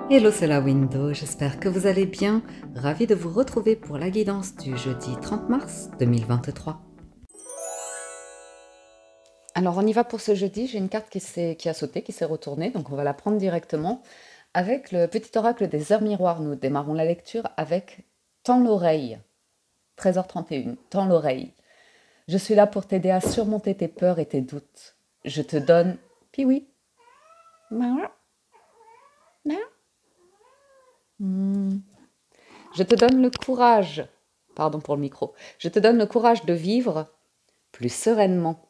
Hello, c'est la Window, j'espère que vous allez bien. Ravi de vous retrouver pour la guidance du jeudi 30 mars 2023. Alors on y va pour ce jeudi, j'ai une carte qui a sauté, qui s'est retournée, donc on va la prendre directement. Avec le petit oracle des heures miroirs, nous démarrons la lecture avec Tends l'oreille, 13h31, Tends l'oreille. Je suis là pour t'aider à surmonter tes peurs et tes doutes. Je te donne... Puis oui. Je te donne le courage, pardon pour le micro, je te donne le courage de vivre plus sereinement.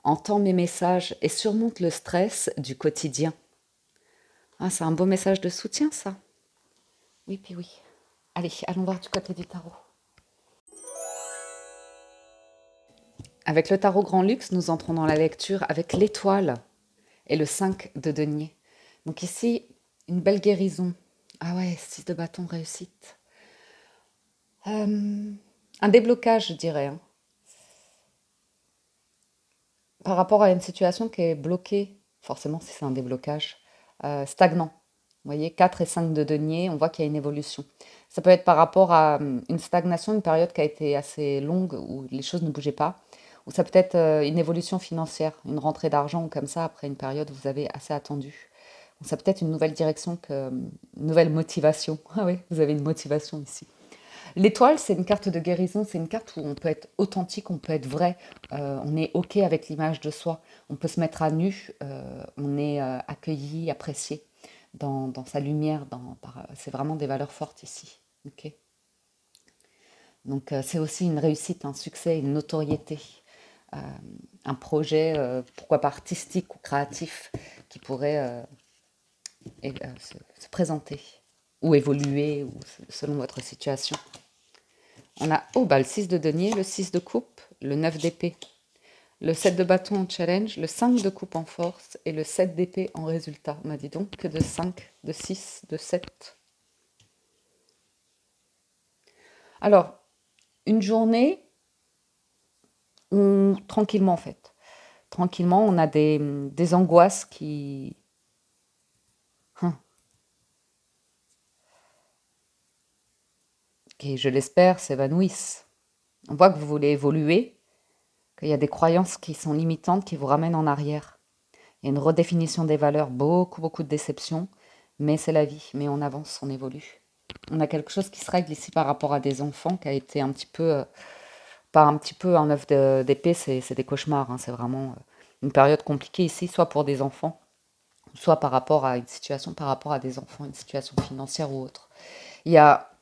Entends mes messages et surmonte le stress du quotidien. Ah, c'est un beau message de soutien, ça. Oui, puis oui. Allez, allons voir du côté du tarot. Avec le tarot Grand Luxe, nous entrons dans la lecture avec l'étoile et le 5 de denier. Donc ici, une belle guérison. Ah ouais, 6 de bâton, réussite. Un déblocage, je dirais, hein, par rapport à une situation qui est bloquée, forcément si c'est un déblocage, stagnant. Vous voyez, 4 et 5 de denier, on voit qu'il y a une évolution. Ça peut être par rapport à une stagnation, une période qui a été assez longue où les choses ne bougeaient pas, ou ça peut être une évolution financière, une rentrée d'argent ou comme ça après une période où vous avez assez attendu. Ou ça peut être une nouvelle direction, une nouvelle motivation. Ah oui, vous avez une motivation ici. L'étoile, c'est une carte de guérison, c'est une carte où on peut être authentique, on peut être vrai, on est OK avec l'image de soi, on peut se mettre à nu, on est accueilli, apprécié dans sa lumière, c'est vraiment des valeurs fortes ici. OK. Donc c'est aussi une réussite, un succès, une notoriété, euh, un projet, pourquoi pas artistique ou créatif, qui pourrait se présenter ou évoluer ou selon votre situation. On a le 6 de denier, le 6 de coupe, le 9 d'épée, le 7 de bâton en challenge, le 5 de coupe en force et le 7 d'épée en résultat. On m'a dit donc que de 5, de 6, de 7. Alors, une journée, tranquillement en fait. Tranquillement, on a des angoisses qui, je l'espère, s'évanouissent. On voit que vous voulez évoluer, qu'il y a des croyances qui sont limitantes, qui vous ramènent en arrière. Il y a une redéfinition des valeurs, beaucoup de déceptions, mais c'est la vie, mais on avance, on évolue. On a quelque chose qui se règle ici par rapport à des enfants qui a été un petit peu, pas un petit peu un œuf d'épée, c'est des cauchemars, hein, c'est vraiment une période compliquée ici, soit pour des enfants, soit par rapport à une situation, par rapport à des enfants, une situation financière ou autre.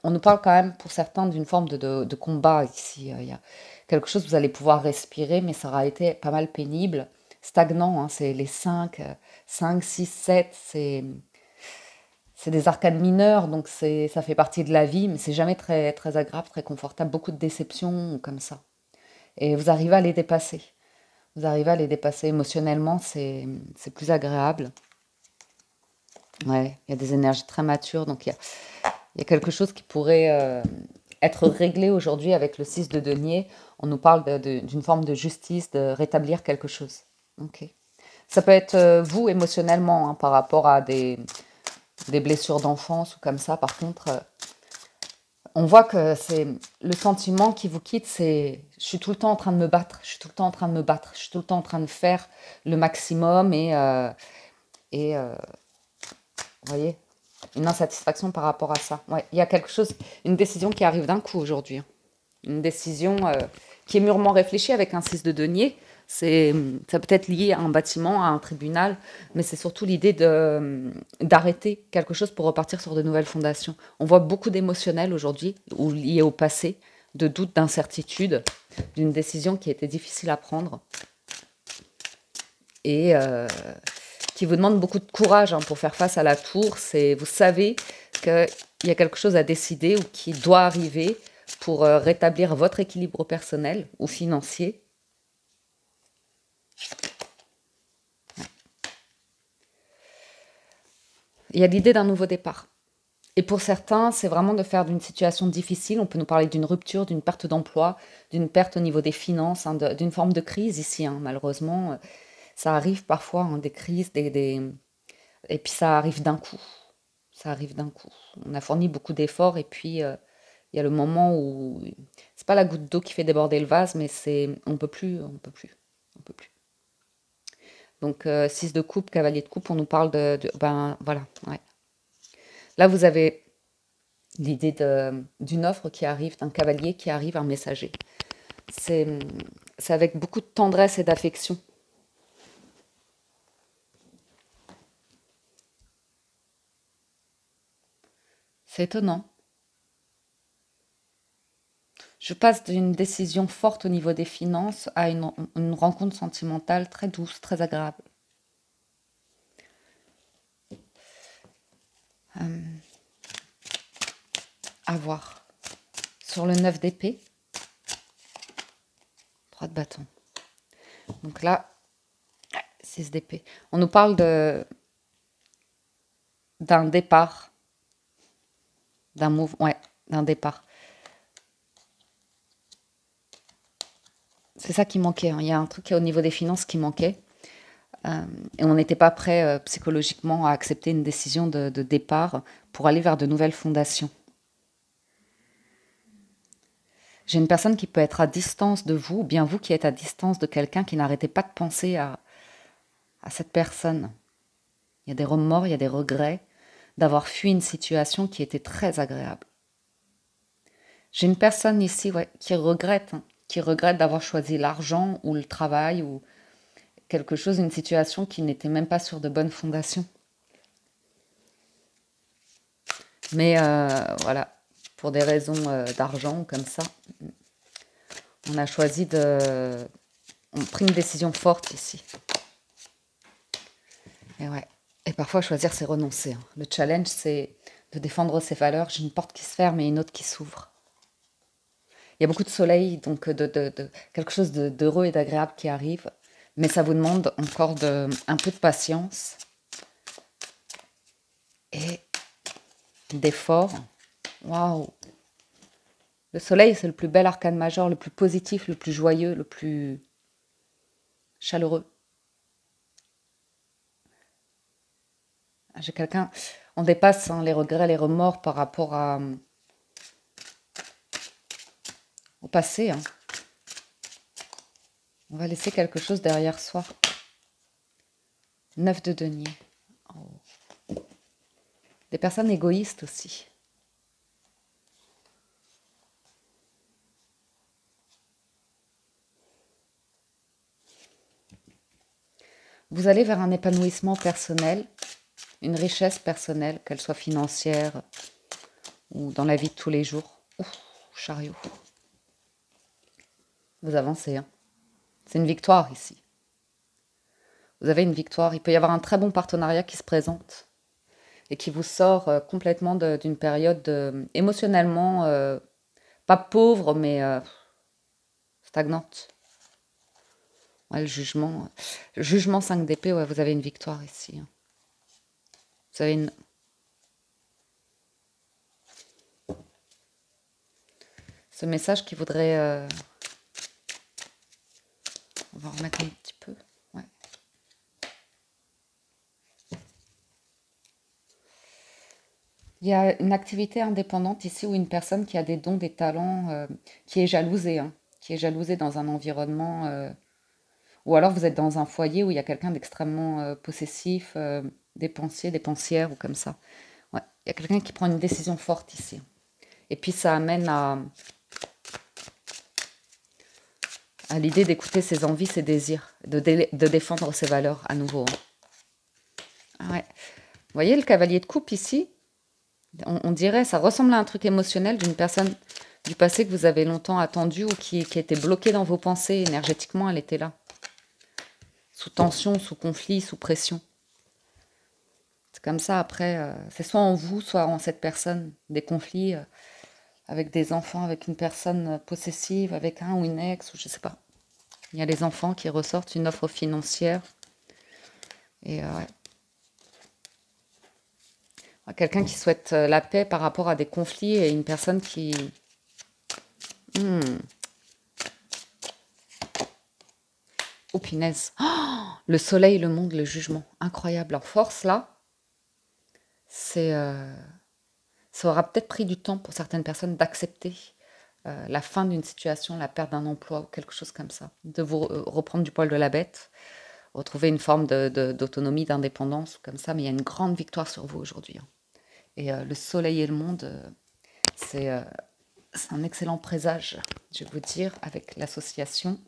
On nous parle quand même pour certains d'une forme de combat ici. Il y a quelque chose, vous allez pouvoir respirer, mais ça aura été pas mal pénible, stagnant, hein, c'est les 5, 6, 7, c'est des arcanes mineures, donc ça fait partie de la vie, mais c'est jamais très agréable, très confortable, beaucoup de déceptions comme ça. Et vous arrivez à les dépasser. Vous arrivez à les dépasser émotionnellement, c'est plus agréable. Ouais, il y a des énergies très matures, donc il y a quelque chose qui pourrait être réglé aujourd'hui avec le 6 de denier. On nous parle d'une forme de justice, de rétablir quelque chose. Ok. Ça peut être vous émotionnellement, hein, par rapport à des blessures d'enfance ou comme ça. Par contre, on voit que c'est le sentiment qui vous quitte, c'est je suis tout le temps en train de me battre, je suis tout le temps en train de me battre, je suis tout le temps en train de faire le maximum et vous voyez, une insatisfaction par rapport à ça. Ouais, il y a quelque chose, une décision qui arrive d'un coup aujourd'hui, hein. Une décision qui est mûrement réfléchie avec un 6 de denier. Ça peut être lié à un bâtiment, à un tribunal, mais c'est surtout l'idée d'arrêter quelque chose pour repartir sur de nouvelles fondations. On voit beaucoup d'émotionnel aujourd'hui, ou lié au passé, de doutes, d'incertitudes, d'une décision qui était difficile à prendre et qui vous demande beaucoup de courage, hein, pour faire face à la tour. Vous savez qu'il y a quelque chose à décider ou qui doit arriver pour rétablir votre équilibre personnel ou financier. Il y a l'idée d'un nouveau départ. Et pour certains, c'est vraiment de faire d'une situation difficile, on peut nous parler d'une rupture, d'une perte d'emploi, d'une perte au niveau des finances, hein, d'une forme de crise ici, hein, malheureusement. Ça arrive parfois, hein, des crises, et puis ça arrive d'un coup. Ça arrive d'un coup. On a fourni beaucoup d'efforts et puis il y a le moment où c'est pas la goutte d'eau qui fait déborder le vase, mais c'est on peut plus, on peut plus, on peut plus. Donc 6 de coupe, cavalier de coupe, on nous parle ben voilà, ouais. Là vous avez l'idée d'une offre qui arrive, d'un cavalier qui arrive, un messager. C'est avec beaucoup de tendresse et d'affection. C'est étonnant. Je passe d'une décision forte au niveau des finances à une rencontre sentimentale très douce, très agréable. À voir. Sur le 9 d'épée, 3 de bâton. Donc là, 6 d'épée. On nous parle d'un départ, d'un move, ouais, d'un départ. C'est ça qui manquait, hein. Il y a un truc au niveau des finances qui manquait. Et on n'était pas prêt psychologiquement à accepter une décision de départ pour aller vers de nouvelles fondations. J'ai une personne qui peut être à distance de vous, ou bien vous qui êtes à distance de quelqu'un qui n'arrêtait pas de penser à cette personne. Il y a des remords, il y a des regrets d'avoir fui une situation qui était très agréable. J'ai une personne ici qui regrette, hein, qui regrette d'avoir choisi l'argent ou le travail ou quelque chose, une situation qui n'était même pas sur de bonnes fondations. Mais voilà, pour des raisons d'argent ou comme ça, on a choisi on a pris une décision forte ici. Et ouais. Et parfois, choisir, c'est renoncer, hein. Le challenge, c'est de défendre ses valeurs. J'ai une porte qui se ferme et une autre qui s'ouvre. Il y a beaucoup de soleil, donc quelque chose d'heureux et d'agréable qui arrive. Mais ça vous demande encore un peu de patience et d'effort. Waouh! Le soleil, c'est le plus bel arcane majeur, le plus positif, le plus joyeux, le plus chaleureux. J'ai quelqu'un... On dépasse, hein, les regrets, les remords par rapport au passé, hein. On va laisser quelque chose derrière soi. 9 de denier. Oh. Des personnes égoïstes aussi. Vous allez vers un épanouissement personnel, une richesse personnelle, qu'elle soit financière ou dans la vie de tous les jours. Ouh, chariot. Vous avancez, hein. C'est une victoire ici. Vous avez une victoire. Il peut y avoir un très bon partenariat qui se présente et qui vous sort complètement d'une période émotionnellement pas pauvre, mais stagnante. Ouais, le jugement. Jugement 5 d'épée, ouais, vous avez une victoire ici, hein. Vous avez ce message qui voudrait... On va remettre un petit peu. Ouais. Il y a une activité indépendante ici où une personne qui a des dons, des talents, qui est jalousée, hein, qui est jalousée dans un environnement... ou alors vous êtes dans un foyer où il y a quelqu'un d'extrêmement possessif, dépensier, dépensière ou comme ça. Ouais. Il y a quelqu'un qui prend une décision forte ici. Et puis ça amène à l'idée d'écouter ses envies, ses désirs, de défendre ses valeurs à nouveau. Ah ouais. Vous voyez le cavalier de coupe ici, on dirait, ça ressemble à un truc émotionnel d'une personne du passé que vous avez longtemps attendu ou qui était bloquée dans vos pensées. Énergétiquement, elle était là. Sous tension, sous conflit, sous pression. C'est comme ça après, c'est soit en vous, soit en cette personne. Des conflits avec des enfants, avec une personne possessive, avec un ou une ex, ou je sais pas. Il y a les enfants qui ressortent, une offre financière. Et ouais. Quelqu'un qui souhaite la paix par rapport à des conflits et une personne qui... Oh punaise. Oh, le soleil, le monde, le jugement. Incroyable. Leur force là, c'est, ça aura peut-être pris du temps pour certaines personnes d'accepter la fin d'une situation, la perte d'un emploi ou quelque chose comme ça, de vous reprendre du poil de la bête, retrouver une forme d'autonomie, d'indépendance, comme ça, mais il y a une grande victoire sur vous aujourd'hui, hein. Et le soleil et le monde, c'est un excellent présage, je vais vous dire, avec l'association.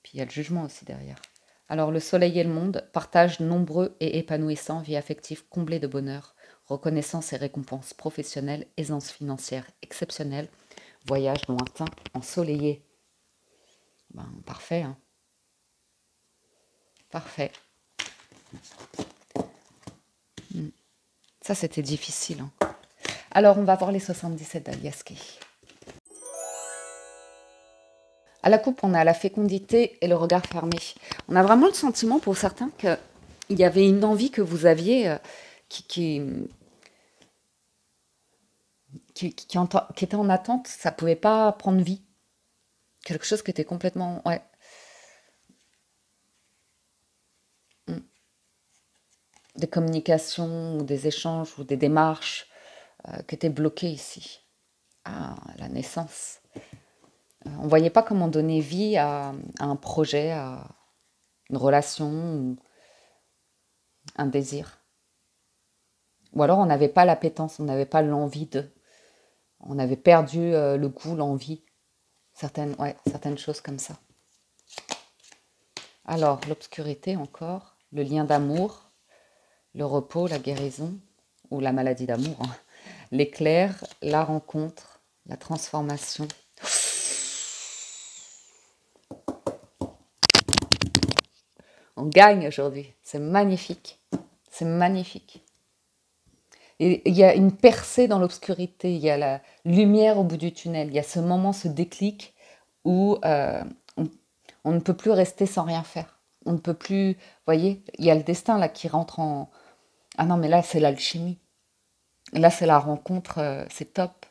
Puis il y a le jugement aussi derrière. Alors le soleil et le monde, partage nombreux et épanouissant, vie affective comblée de bonheur, reconnaissance et récompenses professionnelles, aisance financière exceptionnelle, voyage lointain, ensoleillé. Ben, parfait, hein. Parfait. Ça, c'était difficile, hein. Alors, on va voir les 77 d'Aliaské. À la coupe, on a la fécondité et le regard fermé. On a vraiment le sentiment pour certains qu'il y avait une envie que vous aviez qui était en attente. Ça ne pouvait pas prendre vie. Quelque chose qui était complètement... Ouais. Des communications ou des échanges ou des démarches qui étaient bloquées ici. Ah, la naissance. On ne voyait pas comment donner vie à un projet, à une relation ou un désir. Ou alors on n'avait pas l'appétence, on n'avait pas l'envie de. On avait perdu le goût, l'envie. Certaines choses comme ça. Alors, l'obscurité encore, le lien d'amour, le repos, la guérison, ou la maladie d'amour, hein. L'éclair, la rencontre, la transformation. On gagne aujourd'hui. C'est magnifique. C'est magnifique. Et il y a une percée dans l'obscurité. Il y a la lumière au bout du tunnel. Il y a ce moment, ce déclic où on ne peut plus rester sans rien faire. On ne peut plus... Vous voyez, il y a le destin là qui rentre en... Ah non, mais là, c'est l'alchimie. Là, c'est la rencontre. C'est top.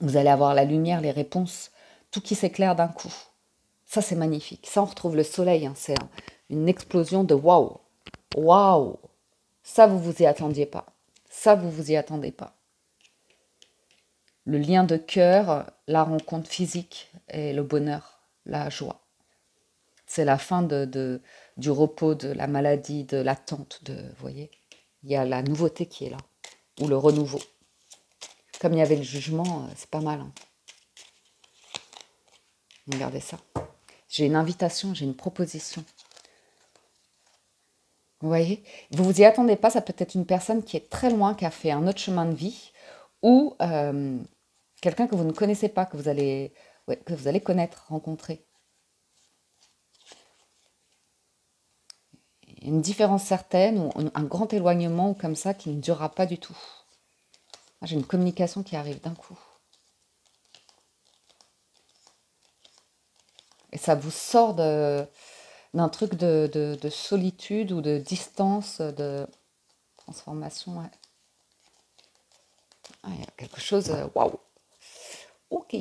Vous allez avoir la lumière, les réponses. Tout qui s'éclaire d'un coup. Ça, c'est magnifique. Ça, on retrouve le soleil, hein. C'est une explosion de waouh. Waouh. Ça, vous vous y attendiez pas. Ça, vous vous y attendez pas. Le lien de cœur, la rencontre physique et le bonheur, la joie. C'est la fin du repos, de la maladie, de l'attente. Vous voyez, il y a la nouveauté qui est là, ou le renouveau. Comme il y avait le jugement, c'est pas mal, hein. Regardez ça. J'ai une invitation, j'ai une proposition. Vous voyez, vous vous y attendez pas, ça peut être une personne qui est très loin, qui a fait un autre chemin de vie, ou quelqu'un que vous ne connaissez pas, que vous allez connaître, rencontrer. Une différence certaine, ou un grand éloignement, ou comme ça, qui ne durera pas du tout. J'ai une communication qui arrive d'un coup. Et ça vous sort d'un truc de solitude ou de distance, de transformation. Ouais. Ah, il y a quelque chose, waouh. Ok.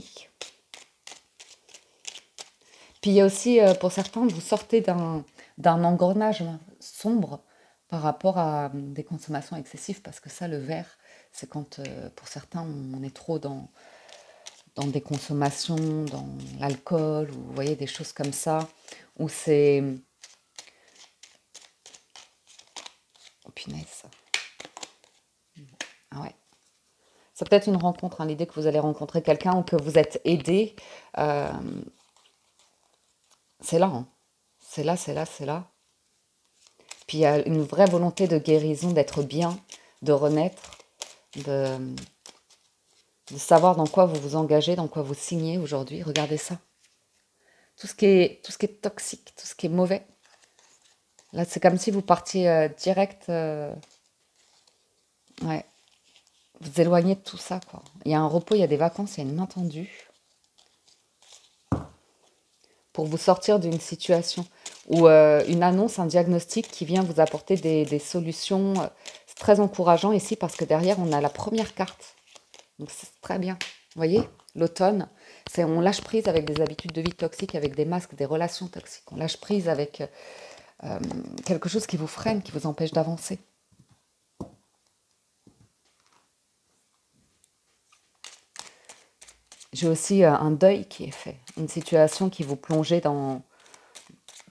Puis il y a aussi, pour certains, vous sortez d'un engrenage sombre par rapport à des consommations excessives, parce que ça, le verre, c'est quand, pour certains, on est trop dans des consommations, dans l'alcool, ou vous voyez, des choses comme ça, où c'est... Oh punaise. Ah ouais. C'est peut-être une rencontre, hein, l'idée que vous allez rencontrer quelqu'un ou que vous êtes aidé. C'est là, hein. C'est là, c'est là, c'est là. Puis il y a une vraie volonté de guérison, d'être bien, de renaître, de savoir dans quoi vous vous engagez, dans quoi vous signez aujourd'hui. Regardez ça. Tout ce qui est toxique, tout ce qui est mauvais. Là, c'est comme si vous partiez direct... ouais. Vous éloignez de tout ça, quoi. Il y a un repos, il y a des vacances, il y a une main tendue. Pour vous sortir d'une situation ou une annonce, un diagnostic qui vient vous apporter des solutions. C'est très encourageant ici parce que derrière, on a la première carte. Donc, c'est très bien. Vous voyez, l'automne, c'est on lâche prise avec des habitudes de vie toxiques, avec des masques, des relations toxiques. On lâche prise avec quelque chose qui vous freine, qui vous empêche d'avancer. J'ai aussi un deuil qui est fait, une situation qui vous plongeait dans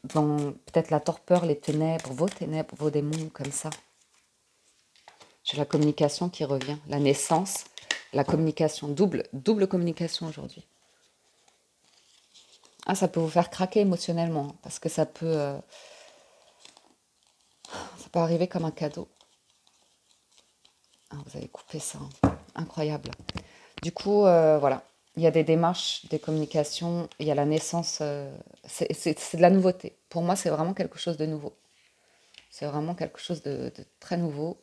peut-être la torpeur, les ténèbres, vos démons, comme ça. J'ai la communication qui revient, la naissance, la communication, double communication aujourd'hui. Ah, ça peut vous faire craquer émotionnellement, hein, parce que ça peut arriver comme un cadeau. Ah, vous avez coupé ça, hein. Incroyable. Du coup, voilà, il y a des démarches, des communications, il y a la naissance, c'est de la nouveauté. Pour moi, c'est vraiment quelque chose de nouveau. C'est vraiment quelque chose de très nouveau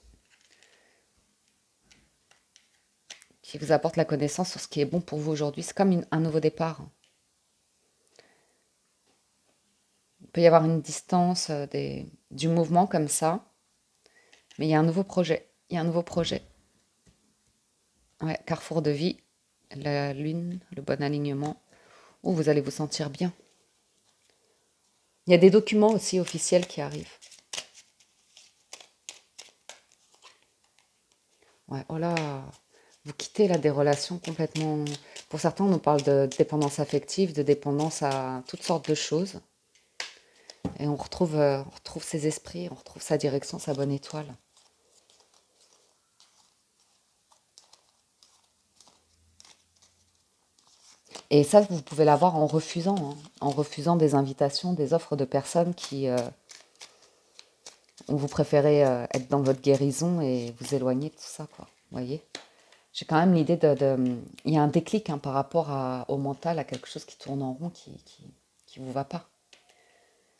qui vous apporte la connaissance sur ce qui est bon pour vous aujourd'hui. C'est comme un nouveau départ. Il peut y avoir une distance du mouvement comme ça, mais il y a un nouveau projet. Il y a un nouveau projet. Ouais, carrefour de vie, la lune, le bon alignement, où vous allez vous sentir bien. Il y a des documents aussi officiels qui arrivent. Ouais, oh là, vous quittez là des relations complètement... Pour certains, on nous parle de dépendance affective, de dépendance à toutes sortes de choses. Et on retrouve ses esprits, on retrouve sa direction, sa bonne étoile. Et ça, vous pouvez l'avoir en refusant, hein, en refusant des invitations, des offres de personnes où vous préférez être dans votre guérison et vous éloigner de tout ça, quoi. Vous voyez? J'ai quand même l'idée Il y a un déclic, hein, par rapport au mental, à quelque chose qui tourne en rond, qui vous va pas.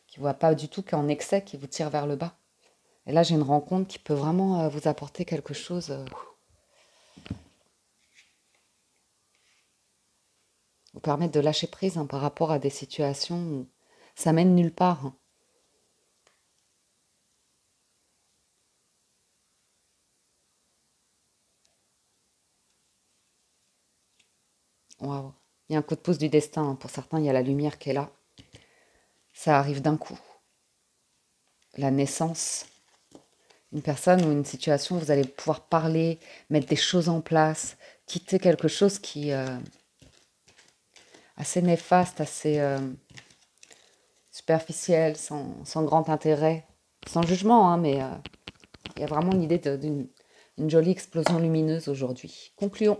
Qui ne va pas du tout, qui est en excès, qui vous tire vers le bas. Et là, j'ai une rencontre qui peut vraiment vous apporter quelque chose... vous permettre de lâcher prise, hein, par rapport à des situations où ça mène nulle part, hein. Waouh. Il y a un coup de pouce du destin, hein. Pour certains, il y a la lumière qui est là. Ça arrive d'un coup. La naissance. Une personne ou une situation où vous allez pouvoir parler, mettre des choses en place, quitter quelque chose qui est assez néfaste, assez superficiel, sans grand intérêt. Sans jugement, hein, mais il y a vraiment l'idée d'une jolie explosion lumineuse aujourd'hui. Concluons.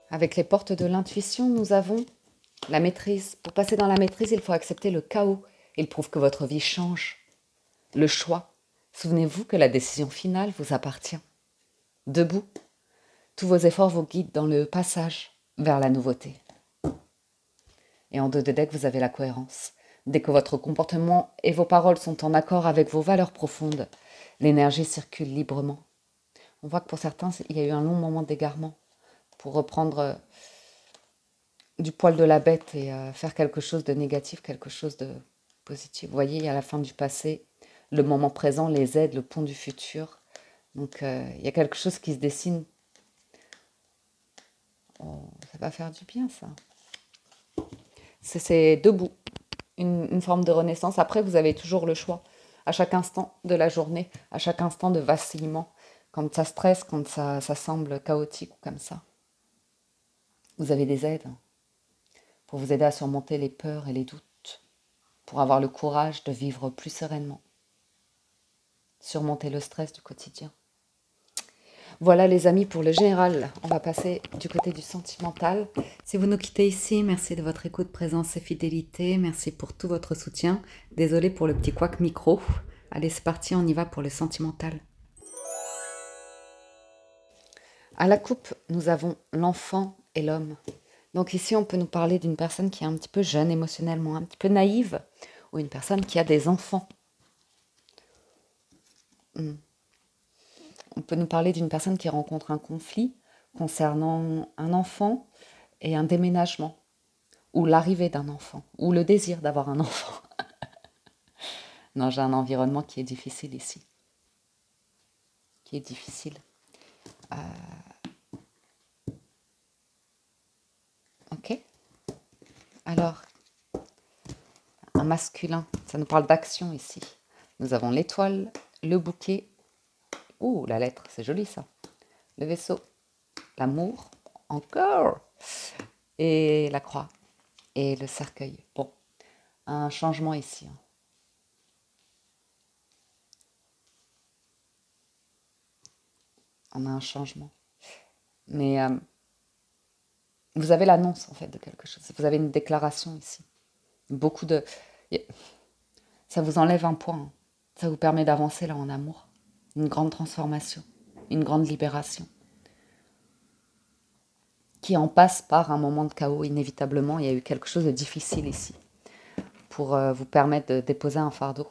Avec les portes de l'intuition, nous avons la maîtrise. Pour passer dans la maîtrise, il faut accepter le chaos. Il prouve que votre vie change. Le choix. Souvenez-vous que la décision finale vous appartient. Debout. Tous vos efforts vous guident dans le passage vers la nouveauté. Et en dos de deck, vous avez la cohérence. Dès que votre comportement et vos paroles sont en accord avec vos valeurs profondes, l'énergie circule librement. On voit que pour certains, il y a eu un long moment d'égarement pour reprendre du poil de la bête et faire quelque chose de négatif, quelque chose de positif. Vous voyez, il y a la fin du passé, le moment présent, les aides, le pont du futur. Donc, il y a quelque chose qui se dessine. Oh, ça va faire du bien, ça. C'est debout, une forme de renaissance. Après, vous avez toujours le choix, à chaque instant de la journée, à chaque instant de vacillement, quand ça stresse, quand ça semble chaotique ou comme ça. Vous avez des aides pour vous aider à surmonter les peurs et les doutes, pour avoir le courage de vivre plus sereinement, surmonter le stress du quotidien. Voilà les amis pour le général, on va passer du côté du sentimental. Si vous nous quittez ici, merci de votre écoute, présence et fidélité, merci pour tout votre soutien. Désolée pour le petit couac micro. Allez, c'est parti, on y va pour le sentimental. À la coupe, nous avons l'enfant et l'homme. Donc ici, on peut nous parler d'une personne qui est un petit peu jeune émotionnellement, un petit peu naïve, ou une personne qui a des enfants. On peut nous parler d'une personne qui rencontre un conflit concernant un enfant et un déménagement, ou l'arrivée d'un enfant, ou le désir d'avoir un enfant. Non, j'ai un environnement qui est difficile ici. Qui est difficile. Ok. Alors, un masculin, ça nous parle d'action ici. Nous avons l'étoile, le bouquet. Ouh, la lettre, c'est joli ça. Le vaisseau, l'amour. encore. Et la croix et le cercueil. Bon, un changement ici, hein. On a un changement. Mais vous avez l'annonce en fait de quelque chose. Vous avez une déclaration ici. Beaucoup de... Ça vous enlève un point, hein. Ça vous permet d'avancer là en amour. Une grande transformation, une grande libération. Qui en passe par un moment de chaos inévitablement. Il y a eu quelque chose de difficile ici pour vous permettre de déposer un fardeau.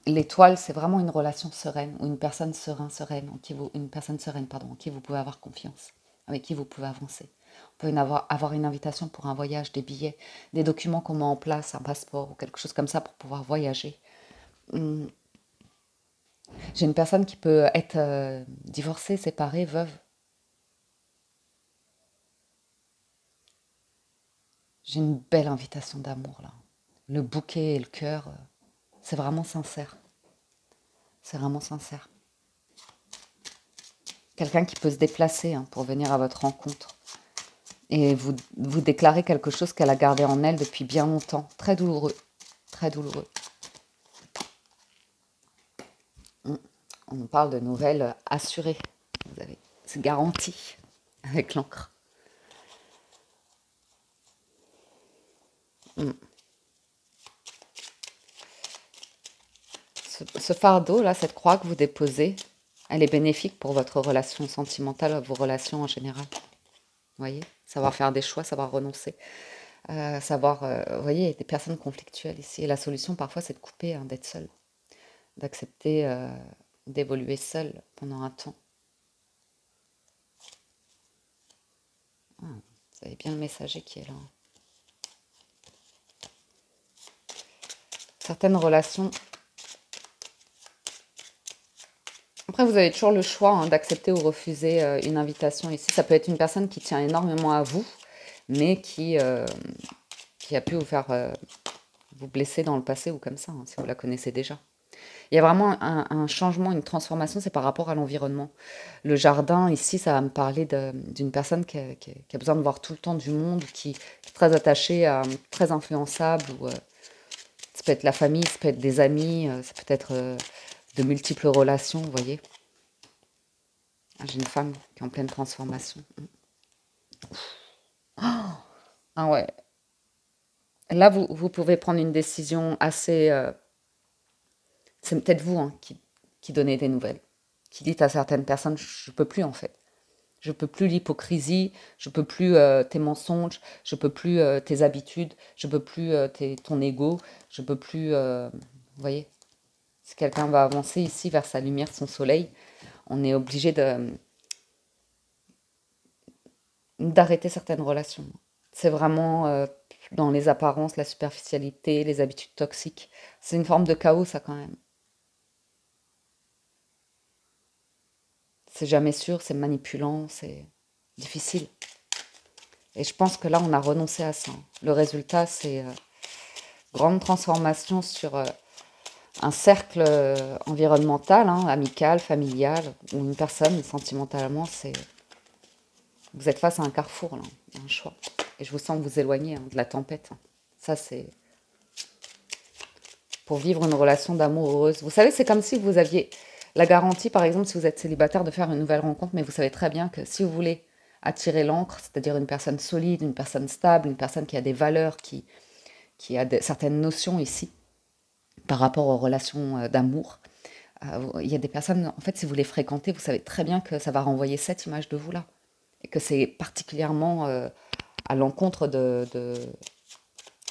L'étoile, c'est vraiment une relation sereine ou une personne sereine une personne sereine pardon, en qui vous pouvez avoir confiance, avec qui vous pouvez avancer. On peut avoir une invitation pour un voyage, des billets, des documents qu'on met en place, un passeport ou quelque chose comme ça pour pouvoir voyager. J'ai une personne qui peut être divorcée, séparée, veuve. J'ai une belle invitation d'amour là. Le bouquet et le cœur, c'est vraiment sincère. C'est vraiment sincère. Quelqu'un qui peut se déplacer hein, pour venir à votre rencontre. Et vous déclarer quelque chose qu'elle a gardé en elle depuis bien longtemps. Très douloureux. Très douloureux. On parle de nouvelles assurées. Vous avez, c'est garanti avec l'encre. Ce fardeau, là, cette croix que vous déposez, elle est bénéfique pour votre relation sentimentale, vos relations en général. Vous voyez, savoir faire des choix, savoir renoncer. Vous voyez, des personnes conflictuelles ici. Et la solution, parfois, c'est de couper, hein, d'être seul. D'accepter d'évoluer seul pendant un temps. Ah, vous avez bien le messager qui est là. Certaines relations... Après, vous avez toujours le choix hein, d'accepter ou refuser une invitation ici. Ça peut être une personne qui tient énormément à vous, mais qui a pu vous faire vous blesser dans le passé ou comme ça, hein, si vous la connaissez déjà. Il y a vraiment un changement, une transformation, c'est par rapport à l'environnement. Le jardin, ici, ça va me parler d'une personne qui a besoin de voir tout le temps du monde, qui est très attachée, très influençable. Ça peut être la famille, ça peut être des amis, ça peut être de multiples relations, vous voyez. J'ai une femme qui est en pleine transformation. Ah ouais. Là, vous pouvez prendre une décision assez... c'est peut-être vous hein, qui donnez des nouvelles, qui dites à certaines personnes, je ne peux plus en fait. Je peux plus l'hypocrisie, je peux plus tes mensonges, je peux plus tes habitudes, je peux plus ton ego, je peux plus... vous voyez, si quelqu'un va avancer ici vers sa lumière, son soleil, on est obligé d'arrêter certaines relations. C'est vraiment dans les apparences, la superficialité, les habitudes toxiques. C'est une forme de chaos ça quand même. C'est jamais sûr, c'est manipulant, c'est difficile. Et je pense que là, on a renoncé à ça. Le résultat, c'est grande transformation sur un cercle environnemental, hein, amical, familial, ou une personne sentimentalement. Vous êtes face à un carrefour, là, un choix. Et je vous sens vous éloigner hein, de la tempête. Ça, c'est pour vivre une relation d'amour heureuse. Vous savez, c'est comme si vous aviez la garantie, par exemple, si vous êtes célibataire, de faire une nouvelle rencontre, mais vous savez très bien que si vous voulez attirer l'encre, c'est-à-dire une personne solide, une personne stable, une personne qui a des valeurs, qui a certaines notions ici par rapport aux relations d'amour, il y a des personnes, en fait, si vous les fréquentez, vous savez très bien que ça va renvoyer cette image de vous-là. Et que c'est particulièrement à l'encontre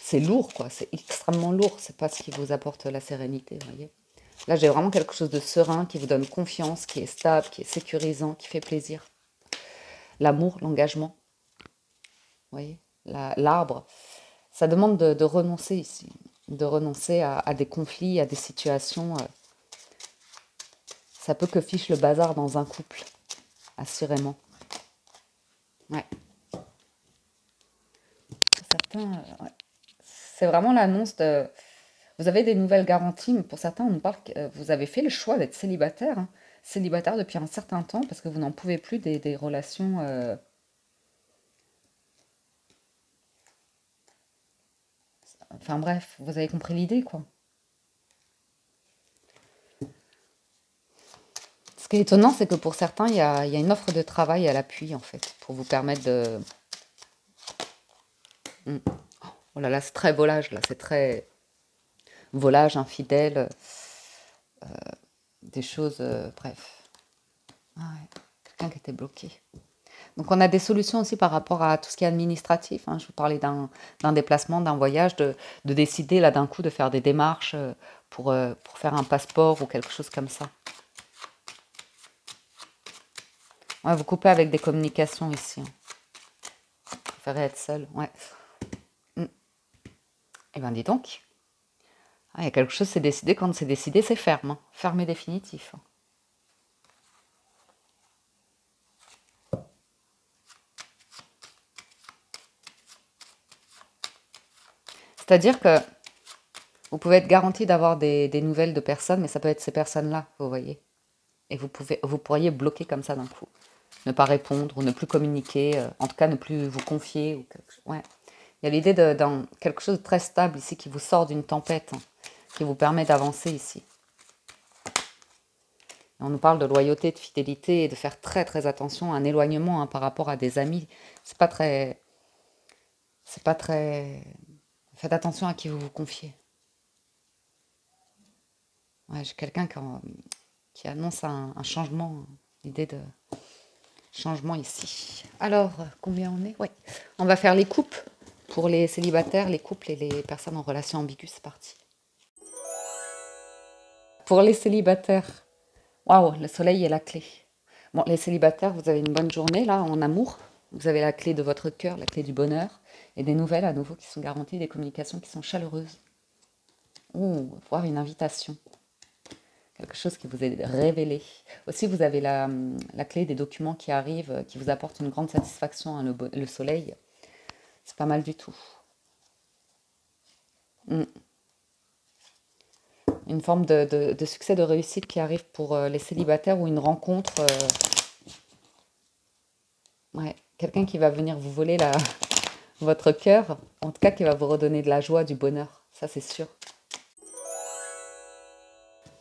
c'est lourd, quoi. C'est extrêmement lourd. C'est pas ce qui vous apporte la sérénité, vous voyez. Là, j'ai vraiment quelque chose de serein, qui vous donne confiance, qui est stable, qui est sécurisant, qui fait plaisir. L'amour, l'engagement, vous voyez. L'arbre, ça demande de renoncer ici. De renoncer à des conflits, à des situations. Ça peut que fiche le bazar dans un couple, assurément. Ouais. Certains, ouais. C'est vraiment l'annonce de... Vous avez des nouvelles garanties, mais pour certains, on nous parle que vous avez fait le choix d'être célibataire, hein. Célibataire depuis un certain temps, parce que vous n'en pouvez plus des relations Enfin bref, vous avez compris l'idée, quoi. Ce qui est étonnant, c'est que pour certains, il y a une offre de travail à l'appui, en fait, pour vous permettre de... Hmm. Oh là là, c'est très volage, là, c'est très volage, infidèle, des choses... bref. Ah ouais, quelqu'un qui était bloqué. Donc on a des solutions aussi par rapport à tout ce qui est administratif, hein. Je vous parlais d'un déplacement, d'un voyage, de décider là d'un coup de faire des démarches pour faire un passeport ou quelque chose comme ça. Ouais, vous coupez avec des communications ici, hein. Vous préférez être seul, ouais. Eh bien dis donc, ah, il y a quelque chose, c'est décidé, quand c'est décidé, c'est ferme, hein. Ferme et définitif, hein. C'est-à-dire que vous pouvez être garanti d'avoir des nouvelles de personnes, mais ça peut être ces personnes-là, vous voyez. Et vous pourriez bloquer comme ça d'un coup. Ne pas répondre, ou ne plus communiquer, en tout cas ne plus vous confier. Ou quelque chose. Ouais. Il y a l'idée dans quelque chose de très stable ici qui vous sort d'une tempête, hein, qui vous permet d'avancer ici. On nous parle de loyauté, de fidélité et de faire très très attention à un éloignement, hein, par rapport à des amis. C'est pas très... C'est pas très... Faites attention à qui vous vous confiez. Ouais, j'ai quelqu'un qui annonce un changement, l'idée de changement ici. Alors, combien on est? Oui. On va faire les coupes pour les célibataires, les couples et les personnes en relation ambiguë. C'est parti. Pour les célibataires, waouh, le soleil est la clé. Bon, les célibataires, vous avez une bonne journée là en amour. Vous avez la clé de votre cœur, la clé du bonheur et des nouvelles à nouveau qui sont garanties, des communications qui sont chaleureuses. Ouh, voir une invitation. Quelque chose qui vous est révélé. Aussi, vous avez la clé des documents qui arrivent, qui vous apportent une grande satisfaction, hein, le soleil. C'est pas mal du tout. Une forme de succès, de réussite qui arrive pour les célibataires ou une rencontre. Ouais, quelqu'un qui va venir vous voler votre cœur. En tout cas, qui va vous redonner de la joie, du bonheur. Ça, c'est sûr.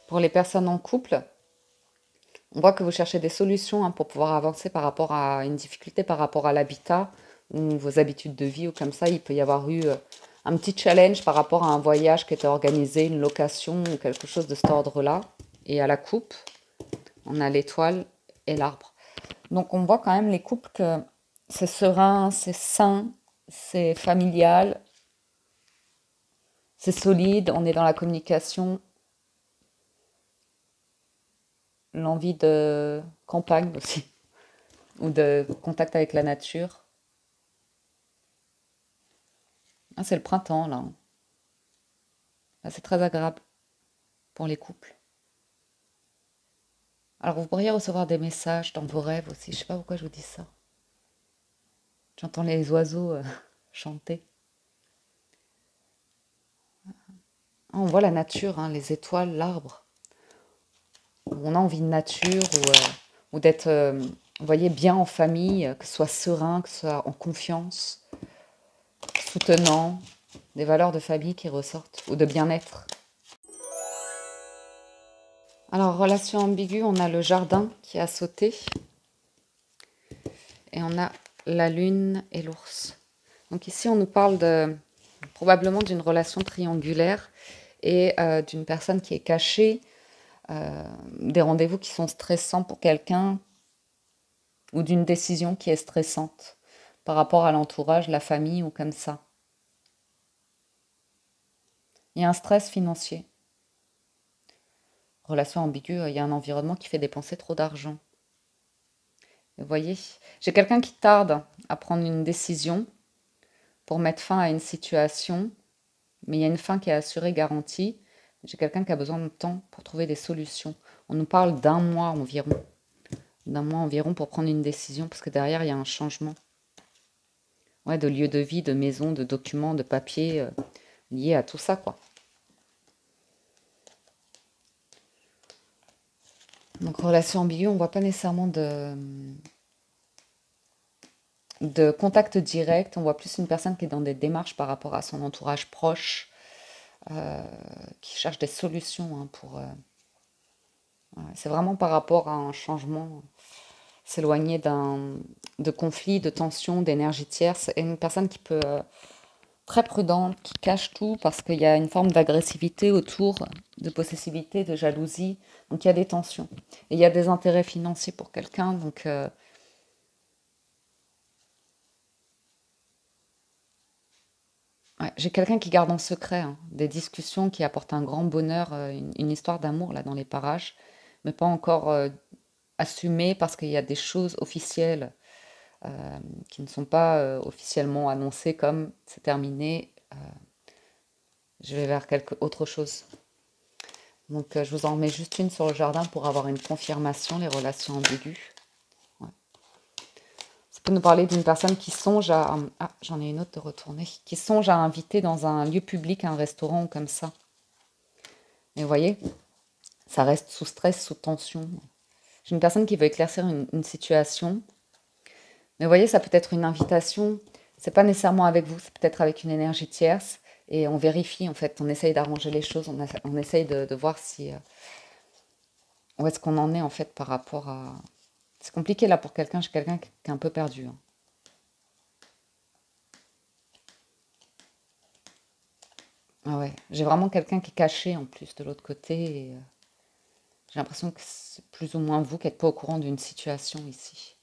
Pour les personnes en couple, on voit que vous cherchez des solutions, hein, pour pouvoir avancer par rapport à une difficulté, par rapport à l'habitat ou vos habitudes de vie ou comme ça. Il peut y avoir eu un petit challenge par rapport à un voyage qui était organisé, une location ou quelque chose de cet ordre-là. Et à la coupe, on a l'étoile et l'arbre. Donc on voit quand même les couples que c'est serein, c'est sain, c'est familial, c'est solide, on est dans la communication, l'envie de campagne aussi, ou de contact avec la nature. Ah, c'est le printemps là. Ah, c'est très agréable pour les couples. Alors vous pourriez recevoir des messages dans vos rêves aussi. Je sais pas pourquoi je vous dis ça. J'entends les oiseaux chanter. Ah, on voit la nature, hein, les étoiles, l'arbre. On a envie de nature ou d'être, vous voyez, bien en famille, que ce soit serein, que ce soit en confiance, soutenant, des valeurs de famille qui ressortent, ou de bien-être. Alors, relation ambiguë, on a le jardin qui a sauté, et on a la lune et l'ours. Donc ici, on nous parle probablement d'une relation triangulaire et d'une personne qui est cachée, des rendez-vous qui sont stressants pour quelqu'un, ou d'une décision qui est stressante par rapport à l'entourage, la famille ou comme ça. Il y a un stress financier. Relation ambiguë, il y a un environnement qui fait dépenser trop d'argent. Vous voyez, j'ai quelqu'un qui tarde à prendre une décision pour mettre fin à une situation, mais il y a une fin qui est assurée, garantie. J'ai quelqu'un qui a besoin de temps pour trouver des solutions. On nous parle d'un mois environ. D'un mois environ pour prendre une décision, parce que derrière, il y a un changement. Ouais, de lieu de vie, de maison, de documents, de papiers, liés à tout ça, quoi. Donc, relation ambiguë, on ne voit pas nécessairement de contact direct. On voit plus une personne qui est dans des démarches par rapport à son entourage proche, euh, qui cherche des solutions hein, pour... ouais, c'est vraiment par rapport à un changement, s'éloigner de conflits, de tensions, d'énergie tierce, et une personne qui peut... très prudente, qui cache tout parce qu'il y a une forme d'agressivité autour, de possessivité, de jalousie. Donc il y a des tensions. Et il y a des intérêts financiers pour quelqu'un. Donc ouais, j'ai quelqu'un qui garde en secret hein, des discussions qui apportent un grand bonheur, une histoire d'amour là dans les parages, mais pas encore assumée parce qu'il y a des choses officielles qui ne sont pas officiellement annoncées comme c'est terminé, je vais vers quelque autre chose. Donc, je vous en remets juste une sur le jardin pour avoir une confirmation, les relations ambiguës. Ouais. Ça peut nous parler d'une personne qui songe à... Ah, j'en ai une autre de retourner. Qui songe à inviter dans un lieu public, un restaurant ou comme ça. Mais vous voyez, ça reste sous stress, sous tension. J'ai une personne qui veut éclaircir une situation. Mais vous voyez, ça peut être une invitation. C'est pas nécessairement avec vous, c'est peut-être avec une énergie tierce. Et on vérifie, en fait, on essaye d'arranger les choses, on essaye de voir si... où est-ce qu'on en est, en fait, par rapport à... C'est compliqué, là, pour quelqu'un. J'ai quelqu'un qui est un peu perdu. Hein. Ah ouais. J'ai vraiment quelqu'un qui est caché, en plus, de l'autre côté. Et, j'ai l'impression que c'est plus ou moins vous qui n'êtes pas au courant d'une situation ici.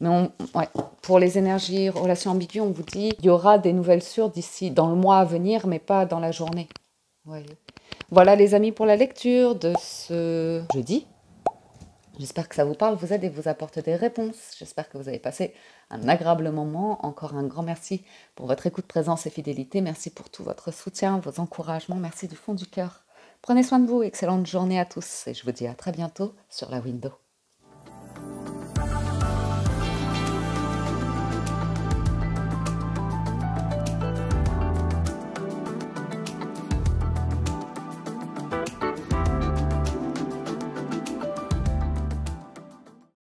Mais ouais, pour les énergies, relations ambiguës, on vous dit il y aura des nouvelles sûres d'ici, dans le mois à venir, mais pas dans la journée. Ouais. Voilà les amis pour la lecture de ce jeudi. J'espère que ça vous parle, vous aide et vous apporte des réponses. J'espère que vous avez passé un agréable moment. Encore un grand merci pour votre écoute, présence et fidélité. Merci pour tout votre soutien, vos encouragements. Merci du fond du cœur. Prenez soin de vous. Excellente journée à tous et je vous dis à très bientôt sur la window.